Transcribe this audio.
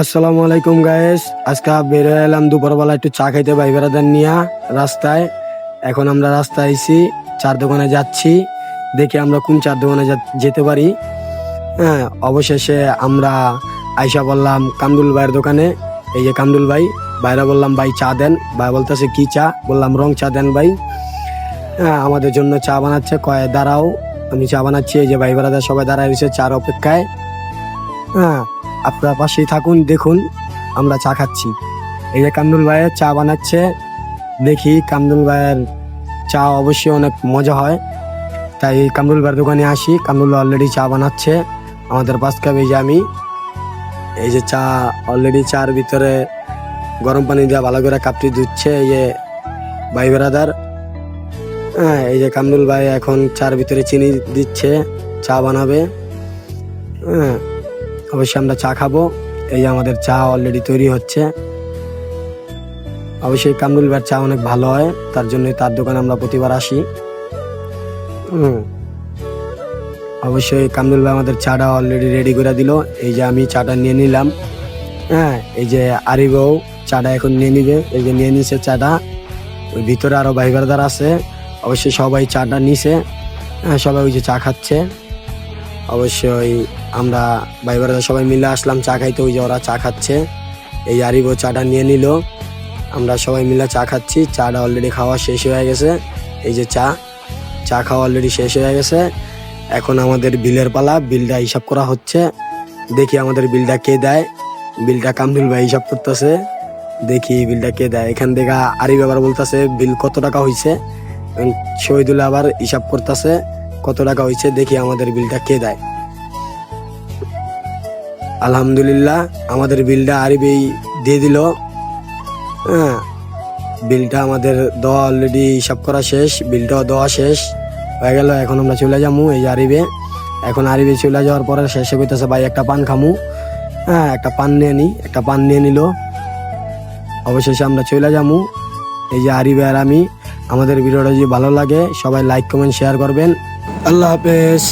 আসসালামু আলাইকুম গায়েস। আজকে বের হয়ে এলাম দুপুরবেলা একটু চা খাইতে ভাই বেড়াদার নিয়ে রাস্তায়। এখন আমরা রাস্তায় আইছি, চার দোকানে যাচ্ছি। দেখি আমরা কোন চার দোকানে যেতে পারি। হ্যাঁ, অবশেষে আমরা আইসা বললাম কামরুল ভাইয়ের দোকানে। এই যে কামরুল ভাই, ভাইরা বললাম ভাই চা দেন। ভাই বলতেছে কি চা? বললাম রং চা দেন ভাই। হ্যাঁ, আমাদের জন্য চা বানাচ্ছে, কয় দাঁড়াও আমি চা বানাচ্ছি। এই যে ভাই বেড়াদার সবাই দাঁড়ায় রয়েছে চার অপেক্ষায়। হ্যাঁ, আপনার পাশেই থাকুন, দেখুন আমরা চা খাচ্ছি। এই যে কামরুল ভাইয়ের চা বানাচ্ছে। দেখি কামরুল ভাইয়ের চা অবশ্যই অনেক মজা হয়, তাই কামরুল ভাইয়ের দোকানে আসি। কামরুল অলরেডি চা বানাচ্ছে আমাদের পাঁচ কাপ। এই যে আমি, এই যে চা অলরেডি চার ভিতরে গরম পানি দিয়ে ভালো করে কাপটি ধুচ্ছে এই যে ভাই বেড়াদার। হ্যাঁ, এই যে কামরুল ভাই এখন চার ভিতরে চিনি দিচ্ছে, চা বানাবে। হ্যাঁ, অবশ্যই আমরা চা খাবো। এই যে আমাদের চা অলরেডি তৈরি হচ্ছে। অবশ্যই কামরুল ভাইয়ের চা অনেক ভালো হয়, তার জন্যই তার দোকানে আমরা প্রতিবার আসি। অবশ্যই কামরুল ভাই আমাদের চাটা অলরেডি রেডি করে দিল। এই যে আমি চাটা নিয়ে নিলাম। হ্যাঁ, এই যে আরিবও চাটা এখন নিয়ে নিবে। এই যে নিয়ে নিছে চাটা। ওই ভিতরে আরো ভাই ব্রাদার আছে, অবশ্যই সবাই চাটা নিছে। হ্যাঁ, সবাই ওই যে চা খাচ্ছে। অবশ্যই আমরা ভাই ব্রাদার সবাই মিলে আসলাম চা খাইতে। ওই যে ওরা চা খাচ্ছে। এই আরিবও চাটা নিয়ে নিল। আমরা সবাই মিলে চা খাচ্ছি। চাটা অলরেডি খাওয়া শেষ হয়ে গেছে। এই যে চা খাওয়া অলরেডি শেষ হয়ে গেছে। এখন আমাদের বিলের পালা, বিলটা হিসাব করা হচ্ছে। দেখি আমাদের বিলটা কে দেয়। বিলটা কামরুল ভাই হিসাব করতেছে। দেখি বিলটা কে দেয়। এখান থেকে আরিফ আবার বলতেছে বিল কত টাকা হয়েছে। শহীদুল আবার হিসাব করতেছে কত টাকা হয়েছে। দেখি আমাদের বিলটা কে দেয়। আলহামদুলিল্লাহ, আমাদের বিলটা আরিফই দিয়ে দিল। হ্যাঁ, বিলটা আমাদের দেওয়া অলরেডি হিসাব করা শেষ। বিলটাও দেওয়া শেষ হয়ে গেল। এখন আমরা চলে যাবো এই যে আরিবে। এখন আরিবে চলে যাওয়ার পরে শেষে কইতেছে ভাই একটা পান খামু। হ্যাঁ, একটা পান নিয়ে নি। একটা পান নিয়ে নিল। অবশেষে আমরা চলে যাবো। এই যে আরিবে আর আমি। আমাদের ভিডিওটা যদি ভালো লাগে সবাই লাইক কমেন্ট শেয়ার করবেন। আল্লাহ হাফেজ।